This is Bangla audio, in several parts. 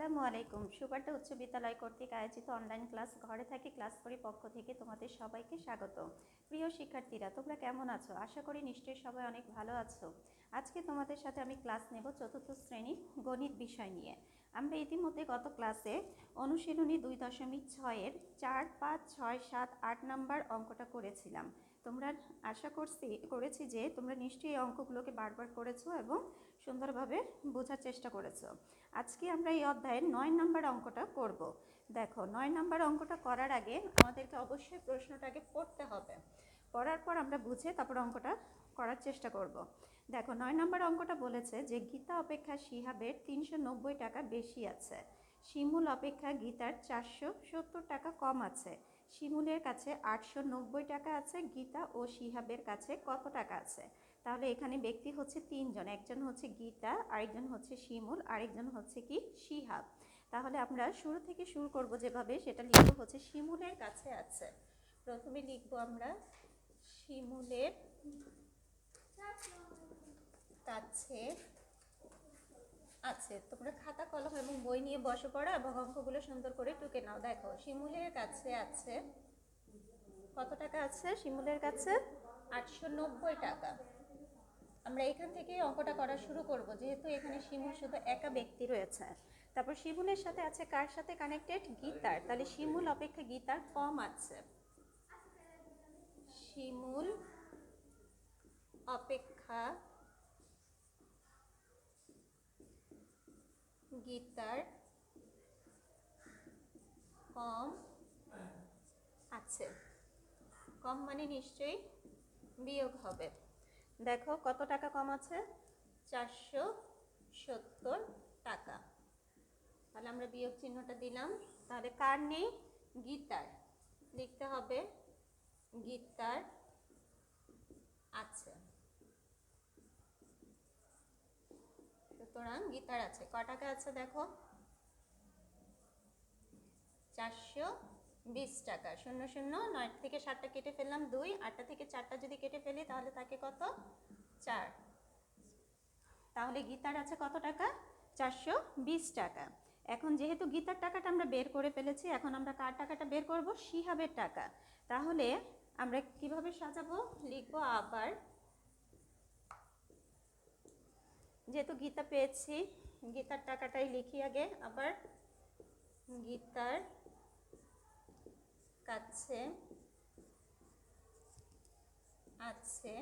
আসসালামু আলাইকুম। সুপারটা উচ্চ বিদ্যালয় কর্তৃক আয়োজিত অনলাইন ক্লাস ঘরে থাকি ক্লাস করি পক্ষ থেকে তোমাদের সবাইকে স্বাগত। প্রিয় শিক্ষার্থীরা, তোমরা কেমন আছো? আশা করি নিশ্চয়ই সবাই অনেক ভালো আছো। আজকে তোমাদের সাথে আমি ক্লাস নেব চতুর্থ শ্রেণীর গণিত বিষয় নিয়ে। আমরা ইতিমধ্যে গত ক্লাসে অনুশীলনী 2.6-এর 4, 5, 6, 7, 8 নাম্বার অঙ্কটা করেছিলাম। তোমরা আশা করেছি যে তোমরা নিশ্চয়ই এই অঙ্কগুলোকে বারবার করেছো এবং সুন্দরভাবে বোঝার চেষ্টা করেছো। আজকে আমরা এই অধ্যায়ের 9 নম্বর অঙ্কটা করব। দেখো, 9 নম্বর অঙ্কটা করার আগে আমাদেরকে অবশ্যই প্রশ্নটাকে পড়তে হবে। পড়ার পর আমরা বুঝে তারপর অঙ্কটা করার চেষ্টা করব। দেখো, 9 নম্বর অঙ্কটা বলেছে যে গীতা অপেক্ষা শিহাবের 390 টাকা বেশি আছে, শিমুল অপেক্ষা গীতার 470 টাকা কম আছে। শিমুলের কাছে 890 টাকা আছে, গীতা ও শিহাবের কাছে কত টাকা আছে? তাহলে এখানে ব্যক্তি হচ্ছে তিনজন, একজন হচ্ছে গীতা, আরেকজন হচ্ছে শিমুল, আরেকজন হচ্ছে কি শিহাব। তাহলে আমরা শুরু থেকে শুরু করব যেভাবে, সেটা লিখব হচ্ছে শিমুলের কাছে আছে। প্রথমে লিখব আমরা শিমুলের কাছে আছে। তোমরা খাতা কলম এবং বই নিয়ে বসে পড়ো এবং অঙ্কগুলো সুন্দর করে টুকে নাও। দেখো, শিমুলের কাছে আছে কত টাকা আছে? শিমুলের কাছে 890 টাকা। আমরা এখান থেকে অঙ্কটা করা শুরু করব, যেহেতু এখানে শিমুল শুধু একা ব্যক্তি রয়েছে। তারপর শিমুলের সাথে আছে কার সাথে কানেক্টেড? গীতার। তাহলে শিমুল অপেক্ষা গীতার কম আছে। শিমুল অপেক্ষা গীতার কম আছে। কম মানে নিশ্চয়ই বিয়োগ হবে। দেখো কত টাকা কম আছে? 470 টাকা। তাহলে আমরা বিয়োগ চিহ্নটা দিলাম। তাহলে কার নেই? গীতার। লিখতে হবে গীতার আছে। সুতরাং গীতার আছে। ক টাকা আছে দেখো? 420 টাকা। 0 0, 9 থেকে 7টা কেটে ফেললাম 2, 8টা থেকে 4টা যদি কেটে ফেলি তাহলে থাকে কত? 4। তাহলে গীতার আছে কত টাকা? 420 টাকা। এখন যেহেতু গীতার টাকাটা আমরা বের করে ফেলেছি, এখন আমরা কার টাকাটা বের করব? শিহাবের টাকা। তাহলে আমরা কিভাবে সাজাবো? লিখবো আবার, যেহেতু গীতা পেয়েছি গীতার টাকাটাই লিখি আগে। আবার গীতার কাছে আছে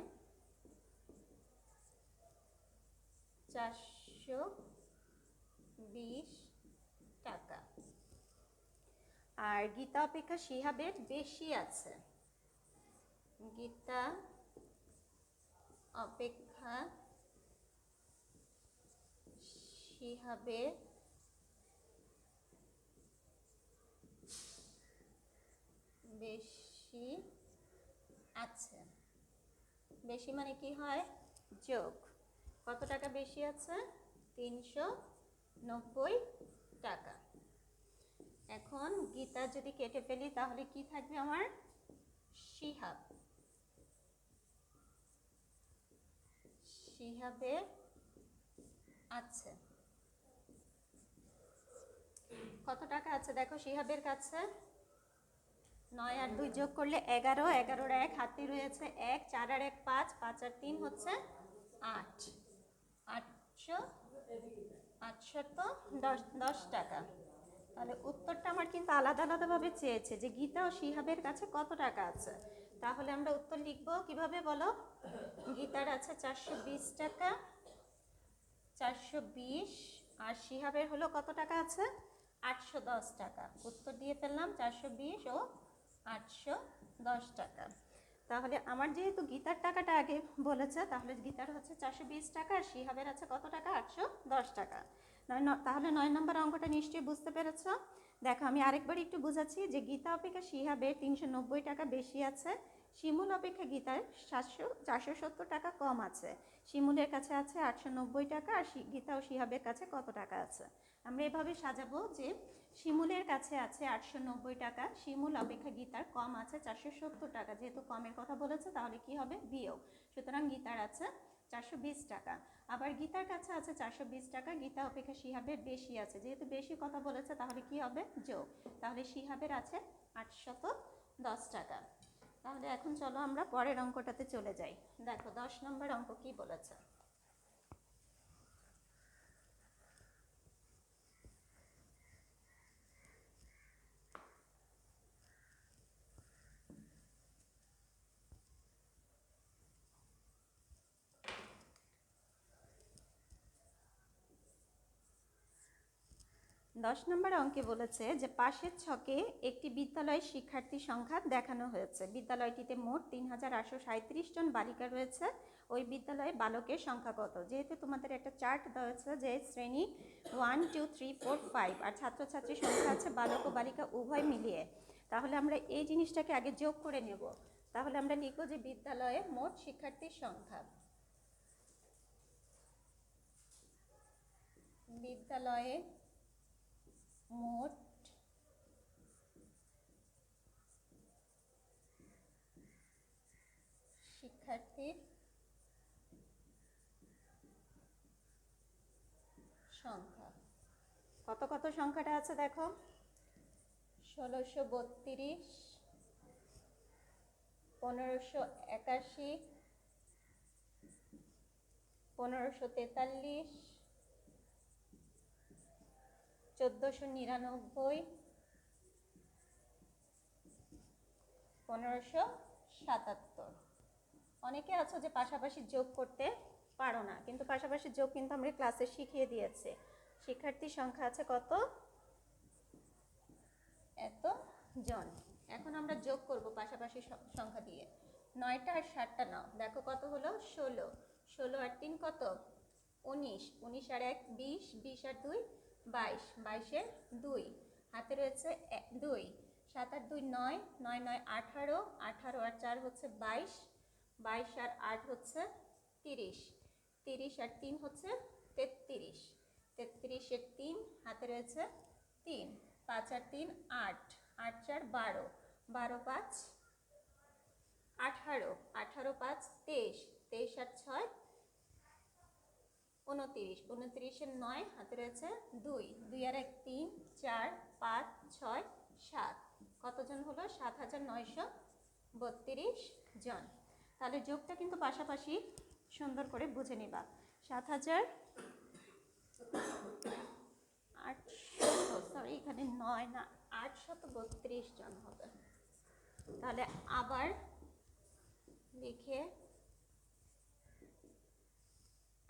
420 টাকা। আর গীতা অপেক্ষা শিহাবের বেশি আছে। গীতা অপেক্ষা শিহাবের বেশি আছে। বেশি মানে কি হয়? যোগ। কত টাকা বেশি আছে? 390 টাকা। এখন গীতা যদি কেটে ফেলি তাহলে কি থাকবে আমার? শিহাব। শিহাবের আছে কত টাকা আছে? দেখো, শিহাবের কাছে 9 আর 2 যোগ করলে 11, 11 আর 1 হাতে রয়েছে 1, 4 আর 1 5, 5 আর 3 হচ্ছে 8, 810 টাকা। তাহলে উত্তরটা আমার কিন্তু আলাদা আলাদাভাবে চেয়েছে যে গীতা ও শিহাবের কাছে কত টাকা আছে। তাহলে আমরা উত্তর লিখবো কিভাবে বলো? গীতার আছে 420 টাকা, 420, আর শিহাবের হলো কত টাকা আছে? 810 টাকা। উত্তর দিয়ে ফেললাম 420 ও 810 টাকা। তাহলে আমার যেহেতু গীতার টাকাটা আগে বলেছে, তাহলে গীতার হচ্ছে 420 টাকা আর শিহাবের আছে কত টাকা? 810 টাকা। তাহলে 9 নম্বর অঙ্কটা নিশ্চয়ই বুঝতে পেরেছ। দেখো, আমি আরেকবার একটু বুঝাচ্ছি যে গীতা অপেক্ষা শিহাবের 390 টাকা বেশি আছে, শিমুল অপেক্ষা গীতার 470 টাকা কম আছে। শিমুলের কাছে আছে 890 টাকা আর গীতা ও শিহাবের কাছে কত টাকা আছে। আমরা এভাবে সাজাবো যে শিমুলের কাছে আছে 890 টাকা, শিমুল অপেক্ষা গীতার কম আছে 470 টাকা। যেহেতু কমের কথা বলেছে তাহলে কি হবে? বিয়োগ। সুতরাং গীতার আছে 420 টাকা। আবার গীতার কাছে আছে 420 টাকা, গীতা অপেক্ষা শিহাবের বেশি আছে, যেহেতু বেশি কথা বলেছে তাহলে কি হবে, যোগ। তাহলে শিহাবের আছে 810 টাকা। তাহলে এখন চলো আমরা পরের অঙ্কটাতে চলে যাই। দেখো 10 নম্বর অঙ্ক কি বলেছে। 10 নম্বর অঙ্কে বলেছে যে পাশের ছকে একটি বিদ্যালয়ের শিক্ষার্থী সংখ্যা দেখানো হয়েছে। বিদ্যালয়টিতে মোট 3837 জন বালিকা রয়েছে। ওই বিদ্যালয়ে বালকের সংখ্যা কত? যেহেতু তোমাদের একটা চার্ট দেওয়া হয়েছে যে শ্রেণী 1 2 3 4 5 আর ছাত্রছাত্রীর সংখ্যা আছে বালক ও বালিকা উভয় মিলিয়ে, তাহলে আমরা এই জিনিসটাকে আগে যোগ করে নেব। তাহলে আমরা লিখব যে বিদ্যালয়ে মোট শিক্ষার্থীর সংখ্যা, বিদ্যালয়ে মোট শিক্ষার্থীর সংখ্যা কত কত সংখ্যাটা আছে দেখো, 1632, 1581, 1543, 1499, 1577। অনেকে আছো যে পাশাপাশি যোগ করতে পারো না, কিন্তু পাশাপাশি যোগ কিন্তু আমরা ক্লাসে শিখিয়ে দিয়েছি। শিক্ষার্থী সংখ্যা আছে কত? এত জন। এখন আমরা যোগ করব পাশাপাশি সংখ্যা দিয়ে। 9টা আর 7টা নাও, দেখো কত হলো, 16, 16 আর 3 কত, 19, 19 আর 1 20, 20 আর 2 22, 22 এর 2 হাতে রয়েছে 2, 7 আর 2 9, 9 9 18, 18 আর 4 হচ্ছে 22, 22 আর 8 হচ্ছে 30, 30 আর 3 হচ্ছে 33, 33 এর 3 হাতে রয়েছে 3, 5 আর 3 8, 8 4 12, 12 5 18, 18 5 23, 23 আর 6 29, 29 এর 9 হাতে রয়েছে 2, 2 আর 1 3 4 5 6 7, কতজন হলো, 7932 জন। তাহলে যোগটা কিন্তু পাশাপাশি সুন্দর করে বুঝে নিবা। 7800, সরি এখানে 9 না 832 জন হবে। তাহলে আবার লিখে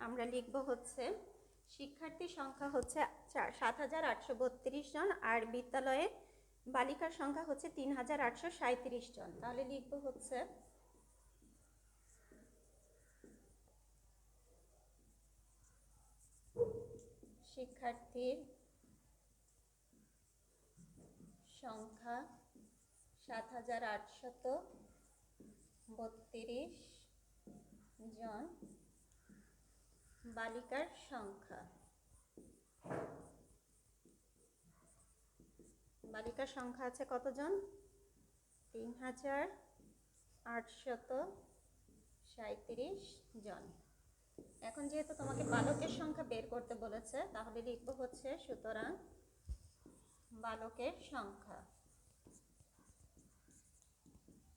আমরা লিখব হচ্ছে শিক্ষার্থী সংখ্যা হচ্ছে 7832 জন আর বিদ্যালয়ে বালিকার সংখ্যা হচ্ছে 3837 জন। তাহলে লিখব হচ্ছে শিক্ষার্থীর সংখ্যা 7832 জন, বালিকার সংখ্যা, বালিকার সংখ্যা আছে কতজন, 3837 জন। এখন যেহেতু তোমাকে বালকের সংখ্যা বের করতে বলেছে তাহলে লিখবো হচ্ছে সুতরাং বালকের সংখ্যা।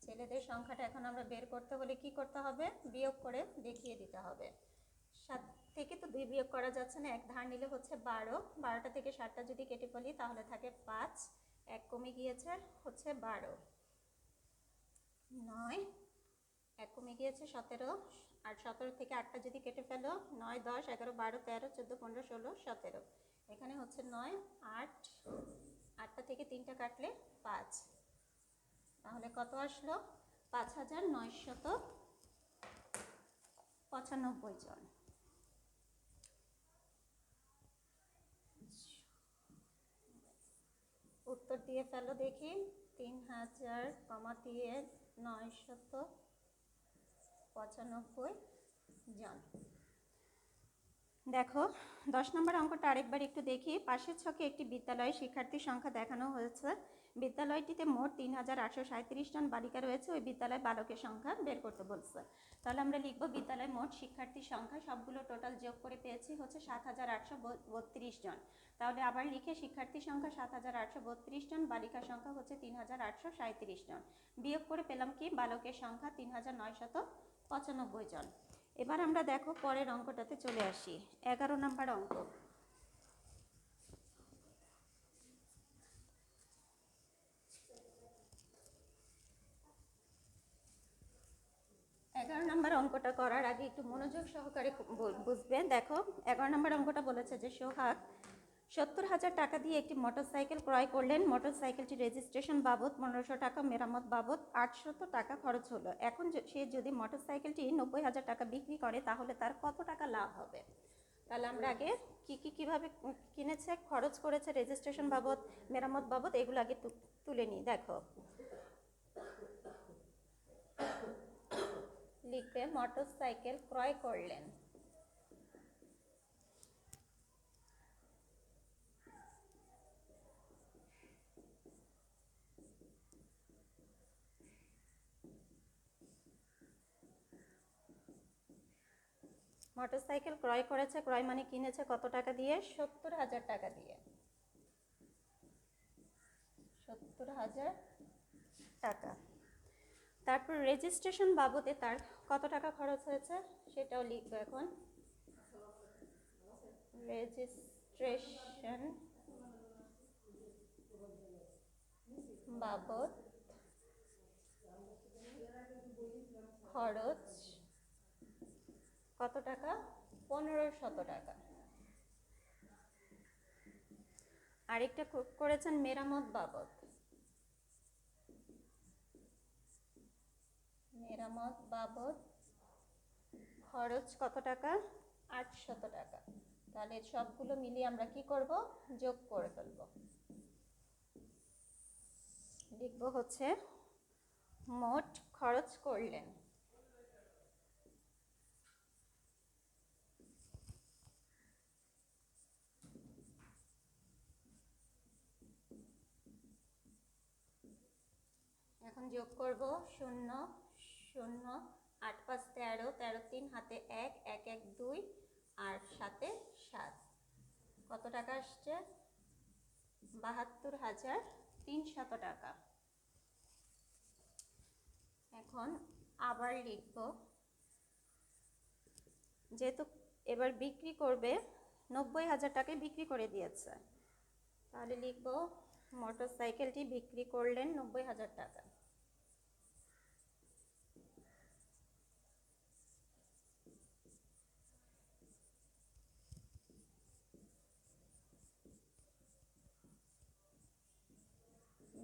ছেলেদের সংখ্যাটা এখন আমরা বের করতে হলে কি করতে হবে, বিয়োগ করে দেখিয়ে দিতে হবে। 7 থেকে তো 2 বিয়োগ করা যাচ্ছে না, এক ধার নিলে হচ্ছে 12, 12টা থেকে 7টা যদি কেটে ফেলি তাহলে থাকে 5, এক কমে গিয়েছে হচ্ছে 12, 9, এক কমে গিয়েছে 17, আর 17 থেকে 8টা যদি কেটে ফেলো 9 10 11 12 13 14 15 16 17, এখানে হচ্ছে 9 8, 8টা থেকে 3টা কাটলে 5, তাহলে কত আসলো, 5995 জন। উত্তর দিয়ে ফেলো দেখি, 3000,995 জন। দেখো 10 নম্বর অঙ্কটা আরেকবার একটু দেখি। পাশের ছকে একটি বিদ্যালয়ে শিক্ষার্থীর সংখ্যা দেখানো হয়েছে। বিদ্যালয়টিতে মোট 3837 জন বালিকা রয়েছে। ওই বিদ্যালয়ে বালকের সংখ্যা বের করতে বলছে। তাহলে আমরা লিখবো বিদ্যালয়ে মোট শিক্ষার্থীর সংখ্যা সবগুলো টোটাল যোগ করে পেয়েছি হচ্ছে 7832 জন। তাহলে আবার লিখে শিক্ষার্থীর সংখ্যা 7832 জন, বালিকার সংখ্যা হচ্ছে 3837 জন। বিয়োগ করে পেলাম কি বালকের সংখ্যা 3995 জন। এবার আমরা দেখো পরের অঙ্কটাতে চলে আসি। 11 নম্বর অঙ্ক। 11 নম্বর অঙ্কটা করার আগে একটু মনোযোগ সহকারে বুঝবে। দেখো 11 নম্বর অঙ্কটা বলেছে যে সোহাগ 70,000 টাকা দিয়ে একটি মোটরসাইকেল ক্রয় করলেন। মোটরসাইকেলটি রেজিস্ট্রেশন বাবদ 1500 টাকা, মেরামত বাবদ 800 টাকা খরচ হলো। এখন সে যদি মোটরসাইকেলটি 90,000 টাকা বিক্রি করে তাহলে তার কত টাকা লাভ হবে? তাহলে আমরা আগে কিভাবে কিনেছে, খরচ করেছে, রেজিস্ট্রেশন বাবদ, মেরামত বাবদ, এগুলো আগে তুলে নিই। দেখো লিখবে মোটরসাইকেল ক্রয় করলেন। মোটরসাইকেল ক্রয় করেছে, ক্রয় মানে কিনেছে কত টাকা দিয়ে? 70,000 টাকা দিয়ে। 70,000 টাকা। তারপর রেজিস্ট্রেশন বাবদে তার কত টাকা খরচ হয়েছে সেটাও লিখবো এখন। রেজিস্ট্রেশন বাবদ খরচ কত টাকা? 1500 টাকা। আরেকটা করেছেন মেরামত বাবদ। মেরামত বাবদ খরচ কত টাকা? 800 টাকা। তাহলে সবগুলো মিলিয়ে আমরা কি করব? যোগ করে ফেলব। লিখবো হচ্ছে মোট খরচ করলেন। এখন যোগ করব 0 0 8 5 13, 13 3 হাতে 1, 1 1 2 আর সাথে 7। কত টাকা আসছে? 72,300 টাকা। এখন আবার লিখব, যেহেতু এবার বিক্রি করবে 90,000 টাকায় বিক্রি করে দিয়েছে, তাহলে লিখব মোটরসাইকেলটি বিক্রি করলেন 90,000 টাকা।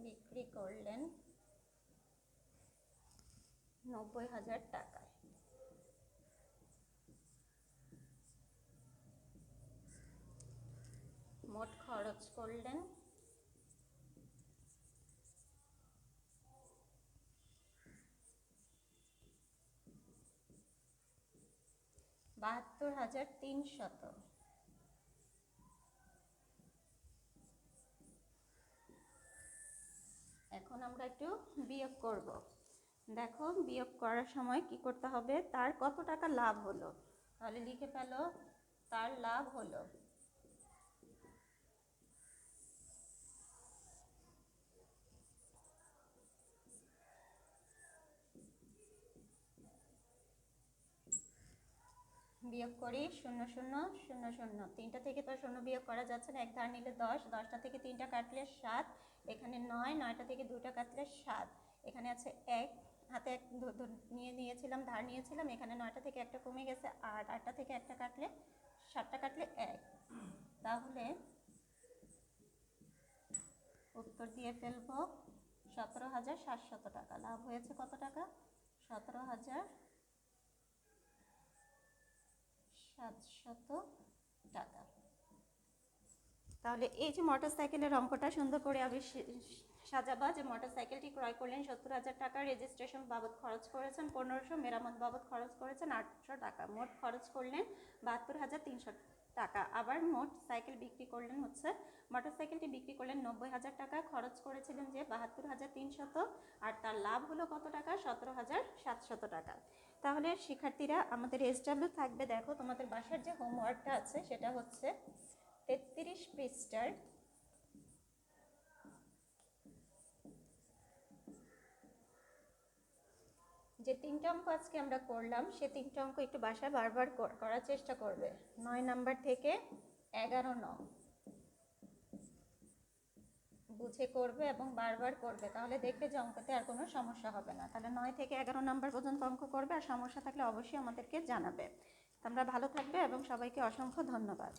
বিক্রি করলেন 90,000 টাকায়। মোট খরচ করলেন 72,300। এখন আমরা একটু বিয়োগ করব। দেখো বিয়োগ করার সময় কি করতে হবে? তার কত টাকা লাভ হলো, তাহলে লিখে ফেলো তার লাভ হলো। বিয়োগ করি 0 0 0 0, 3টা থেকে তো 0 বিয়োগ করা যাচ্ছে না, এক ধার নিলে 10, 10টা থেকে 3টা কাটলে 7, এখানে 9, 9টা থেকে 2টা কাটলে 7, এখানে আছে 1 হাতে 1 নিয়েছিলাম, ধার নিয়েছিলাম, এখানে 9টা থেকে একটা কমে গেছে, আর 8টা থেকে একটা কাটলে 7টা কাটলে 1। তাহলে উত্তর দিয়ে ফেলবো 17,700 টাকা লাভ হয়েছে। কত টাকা? 17,700 টাকা। তাহলে এই যে মোটরসাইকেলের অঙ্কটা সুন্দর করে সাজাবা। যে মোটরসাইকেলটি ক্রয় করলেন 70,000 টাকা, রেজিস্ট্রেশন বাবদ খরচ করেছেন 1500, মেরামত বাবদ খরচ করেছেন 800 টাকা, মোট খরচ করলেন 72,300 টাকা। আবার মোট সাইকেল বিক্রি করলেন হচ্ছে, মোটরসাইকেলটি বিক্রি করলেন 90,000 টাকা, খরচ করেছিলেন যে 72,300, আর তার লাভ হলো কত টাকা? 17,700 টাকা। তাহলে শিক্ষার্থীরা আমাদের SW থাকবে, দেখো তোমাদের বাসার যে হোমওয়ার্কটা আছে সেটা হচ্ছে 33 পৃষ্ঠার যে 3টা অঙ্ক আজকে আমরা করলাম, সে 3টা অঙ্ক একটু বাসায় বারবার করার চেষ্টা করবে। 9 নাম্বার থেকে 11 নং বুঝে করবে এবং বারবার করবে, তাহলে দেখবে যে অঙ্কতে আর কোনো সমস্যা হবে না। তাহলে 9 থেকে 11 নাম্বার পর্যন্ত অঙ্ক করবে, আর সমস্যা থাকলে অবশ্যই আমাদেরকে জানাবে। তোমরা ভালো থাকবে এবং সবাইকে অসংখ্য ধন্যবাদ।